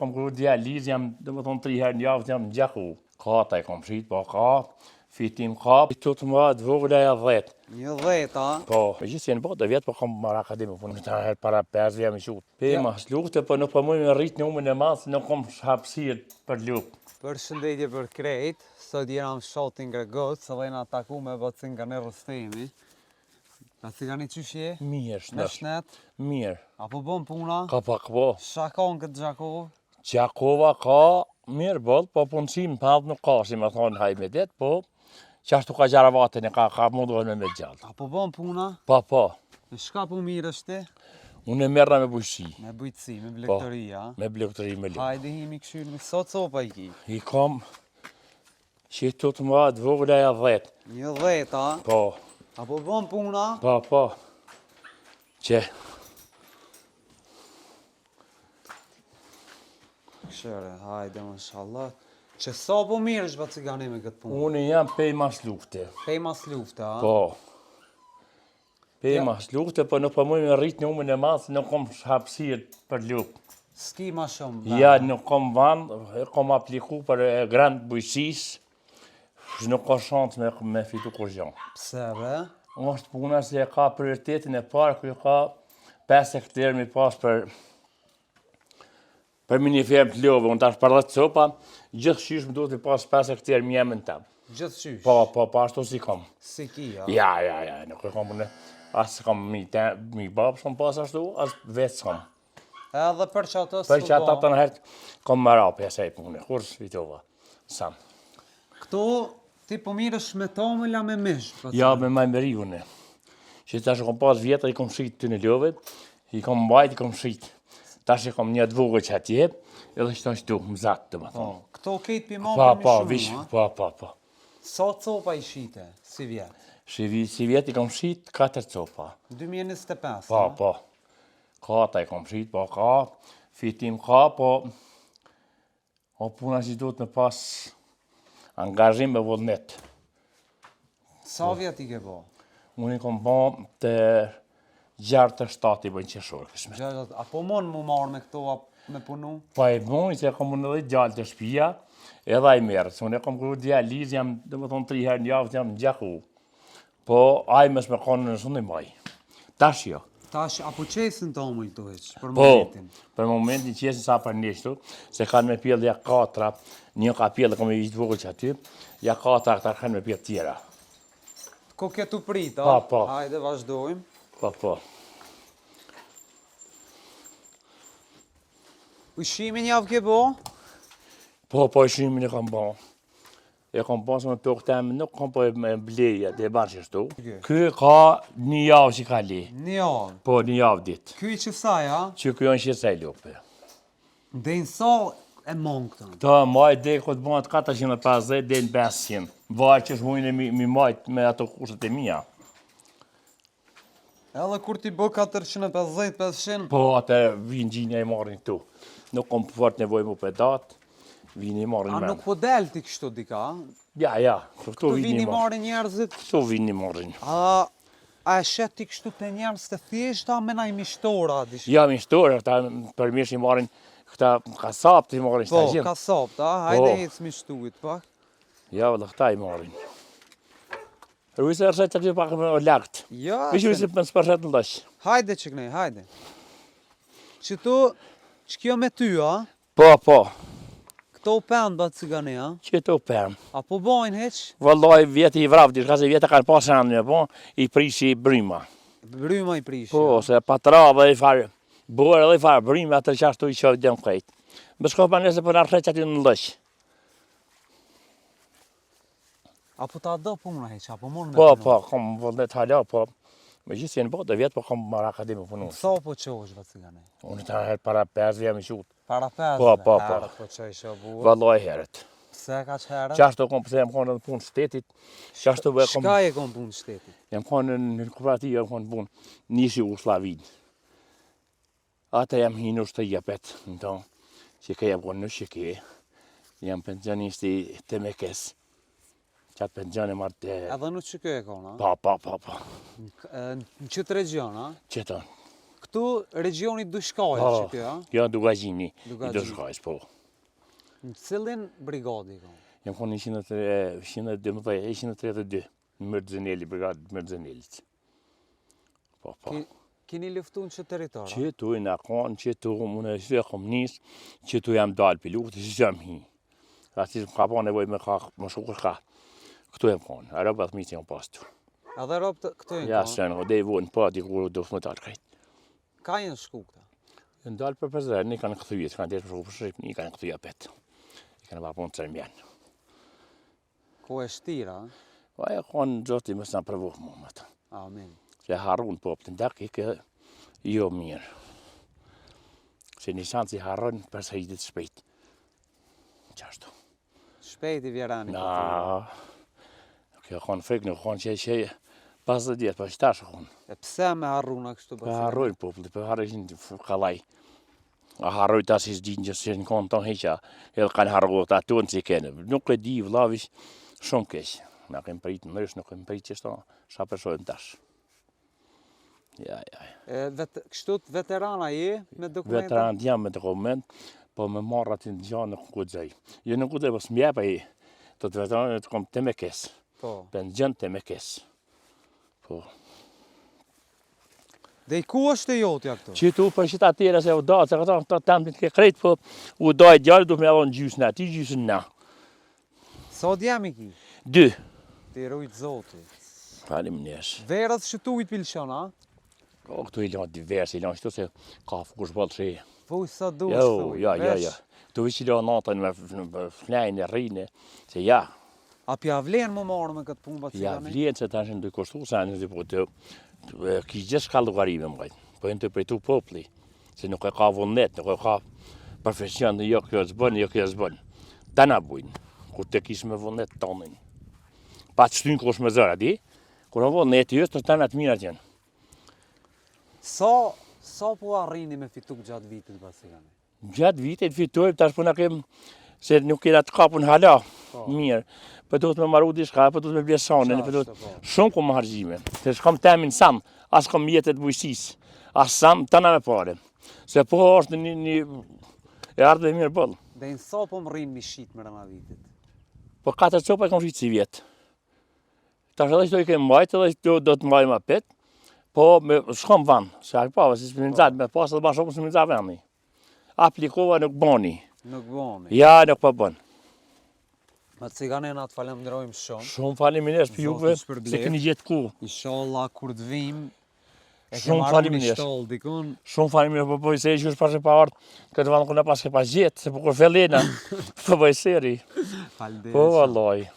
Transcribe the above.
kom kërru dializ, jam dhe më thonë 3 herë në javë jam në gjaku. Kata e kom shit, po ka, fitim ka, të të më të vogla e 10. Një 10, a? Po, me gjithë si në botë, vjetë po kom marrë akademi, po në të herë para 5 vjetë me qutë. Pema, s'lukte, po nuk po mujë me rritë në umën e masë, nuk kom hapësirë për lukë. Përshëndetje për krejt, sot jena më shotin Gregos, së dhejna taku me bacin nga në Rostemi. Nga cigani qëshje? Mirë, Me shnet? Mirë. Apo bon puna? Ka pak po. Shakon këtë Gjakovë? Gjakova ka mirë bëllë, po punësim për nuk ka, si me thonë haj me ditë, po qashtu ka gjaravatën e ka mundohen me gjallë. Apo bon puna? Po. Në shka po mirë është ti? Unë e merra me bujësi. Me bujtësi, me blegëtoria. Me blegëtori me lukë. Hajde himi këshyrë, sot sopa i ki? I kom që të të më të vogla e 10. Një 10, a? Po. Apo bon puna? Po. Që? Këshyre, hajde më shallah. Që sa po mirë është bacigani me këtë punë? Unë jam pej mas lufte. Pej mas lufte, a? Po. Pej mas lufte, po nuk po mujë me rritë në umën e masë, nuk kom hapësirë për lukë. S'ki ma shumë? Ja, nuk kom vanë, kom apliku për grandë bujësisë, nuk ka shansë me fitu kur gjanë. Pse be? është puna se ka prioritetin e parë, ku ka 5 hektarë mi pas për mini fermë të love. Unë tash për 10 copa, gjithë shysh më duhet të pas 5 hektarë mi jemë në temë. Gjithë shysh? Po, ashtu si kom. Si ki, a? Ja, nuk e kom punë. Asë kom mi babë s'kom pas ashtu, asë vetë s'kom. Edhe për që atës Për që ata të në hertë, kom më rapë e sej punë, kur s'vitova, sam. Këto, ti po mirë është me tomëlla me mishë? Ja, me majmëri une. Që tash kom pas vjetë, i kom shqitë të në love, i kom mbajt, i kom shqitë. Tash i kom një dvogë që atje, edhe që ashtu, më zatë të më thonë. Këto kejtë për më shumë, Po. Sa copa i shite, si vjetë? Si vjetë i kom shqitë 4 copa. 2025, Po. Kata i kom shqitë, po ka, fitim ka, po puna që duhet në pas angazhim me vullnet. Sa vjetë i ke bo? Unë i kom bo të 6-7 i bëjnë qeshorë. Apo mon mu marrë me këto me punu? Po e bëjnë që kom unë edhe gjallë të shpia, edhe i merë. Se unë e kom kërru dializ, jam dhe më thonë 3 herë në javë jam në gjaku. Po aj mes me konë në shumë në maj. Tash jo. Tash, apo qesin të omull të heqë, për Po, momentin? për momentin qesin sa për nishtu, se kanë me pjellë ja 4, një ka pjellë, kom e vishtë vogël që aty, ja 4 këtar kanë me pjellë tjera. Ko ketu prit, a? Po. Hajde, vazhdojmë. Po. Ushimin javë ke bo? Po, ushimin e kam bo. E kom pasë me për këtemi, nuk kom po e bleja, dhe e banë qështu. Ky ka një javë që ka li. Një javë? Po, një javë ditë. Ky i qësaj, a? Që kjo janë qësaj lupe. Dhejnë sa e mongë këtën? Ta maj dhe këtë bënë 450 dhe në 500. Varë që shmujnë mi majtë me ato kushtet e mija. Edhe kur ti bë 450-500? Po, atë vinë gjinja i marrin tu. Nuk kom fort nevoj mu për datë, vinë i marrin A men. nuk po del ti kështu dika? Ja, këtu vini marrin njerëzit? Këtu vini marrin. A e shet ti kështu të njerëz të thjeshta me naj mishtora? Ja, mishtora, këta përmirësh i marrin, këta kasap të i marrin Po, stajim. kasap, hajde hecë mishtuit pak. Ja, vëllë, këta i marrin. Rujse e rëshet që të pak me o lakt. Ja, Vishë rujse për nësëpërshet në lësh. Hajde që kënej, hajde. Që tu, që kjo me ty, a? Po. Këto pëndë ba cigani, a? Që të përmë. Apo bojnë heq? Vëllaj, vjetë i vravdi, shka se vjetë kanë pasë anë po, i prishi bryma. Bryma i prishi, Po, se patra dhe i farë, borë dhe i farë bryma, atër që ashtu i qovë dhe më kajtë. Më shko për nëse për në rëshet që aty në lësh. Apo ta do puna heq, apo mund me punu? Po, kom vëllet hala, po. Me gjithë si në botë, vjetë, po kom marrë akademi punu. Sa po qosh, ba cigani? Unë të herë para 5 vjetë me qutë. Para 5? Po. Herët po që ishe buë. Vëllaj herët. Pse ka që herët? Qashtu kom pëse jam konë në punë shtetit. Qashtu be kom... Shka e kom punë shtetit? Jam konë në kooperativë, jam konë punë nishi Jugoslavin. Ata jam hinë është të jepet, në tonë, që ke jam konë në shike. Jam pensionisti të mekes. Qatë pensioni marrë të... Edhe në që kjo e konë, a? Po. Në qëtë region, a? Qëtë. Këtu regioni Dushkajt që kjo, a? Jo, Dugazhini, i Dugazhini. Dushkajs, po. Në cilin brigadi ka? Jam konë 132, në Mërdzeneli, brigadë Mërdzenelit. Po. Kini luftu në që teritora? Qëtu i në konë, qëtu më në shë kom nisë, qëtu jam dalë për luftë, që jam hi. Ati ka po nevoj me shukur ka. Këtu jam konë, a robë atë mitë jam pastur. Edhe robë këtu e në Ja, konë? së në odej vojnë pa, di kur do më talë krejtë. Ka jenë shku këta? Në dalë për përzërë, një kanë këthujet, kanë desh për shku për shqip, një kanë këthuja petë. I kanë vapun të cërmjanë. Ko e shtira, a? Po e konë gjoti mësë në përvuhë mu më të. Amin. Se harun po për të ndak i kë jo mirë. Se një shanë si harun përsa i ditë shpejt. Qashtu. Shpejt i vjerani. Na, kjo konë frikë, nuk konë që 50 djetë, po qëtashë konë. E pse me harruna kështu Për harrojnë populli, për harrojnë kalaj. A harrojnë ta si s'dinë që si në konë tonë heqa, edhe kanë harrojnë ato në që kene. Nuk e di vlavish shumë keqë. Na kemë pritë në nërës, nuk kemë pritë që shto, sa përsojnë tash. Ja. Kështu të veterana je me dokumenta? Veteran jam me dokument, po me marrë aty në gjanë nuk kudzaj. Jo nuk kudzaj, po s'mjepa i të veteranët kom të me kesë. Po. Për në gjënë të me kesë. Po. Dhe i ku është e jotja këtu? Qëtu për qëta tjera se u da, se këta të temë të ke krejtë, po u da e djallë du me avon gjysën aty, gjysën na. Sa djemi ki? 2. Ti rujtë zoti. Falim njësh. Verës që tu i t'pilqon, a? O, këtu i lanë diverse, i lanë qëtu se ka fukush bëllë që. Fuj sa du Jo, shtu. ja. Këtu vëqë i lanë natën me flajnë e rrinë, se ja. A pja vlenë më marë me këtë punë ba Ja cigani? vlenë se tash në dy kushtu, se në dy po të ki gjithë shka lugarime më gajtë. Po e në të prejtu popli, se nuk e ka vullnet, nuk e ka profesion, jo kjo zbën, jo kjo zbën. Ta na bujnë, kur të kishë me vullnet të tonin. Pa të shtynë kush me zëra, di? Kur në vullnet i është, të të të mirat janë. Sa po arrini me fitu gjatë vitit ba cigani? Gjatë vitit fitojmë, tash po na kem, se nuk kena të kapun hala, Po. mirë. Po do të me maru diçka, po do të me blesanin, po do të... Qashtë, po. Shumë ku më hargjime, se shkom temin sam, as kom jetet bujësis, as sam, të na me pare. Se po është një e ardhe dhe mirë bëllë. Dhe në sa po më rrinë mi shqit me rëna vitit? Po 4 copa e kom shqitë si vjetë. Tash edhe që do i kemë mbajtë, edhe që do të mbajmë apet, po me shkom vanë, se a pa, se s'minzat me pasë edhe ma shumë s'minzat veni. Aplikova nuk boni, Nuk boni. ja nuk po bën. Ma cigane na të falemderojmë shumë. Shumë faleminderit për juve, Zoti shpërblet. se keni gjetë ku. Inshallah kur të vim, e Shumë ke marrë një faleminderit. shtoll dikun. Shumë faleminderit po bëj se e gjysh pas e pa ardhë, këtë vanë ku na pas ke pas gjetë, se po kur fellena, po bëj seri. Falderit. Po vallaj.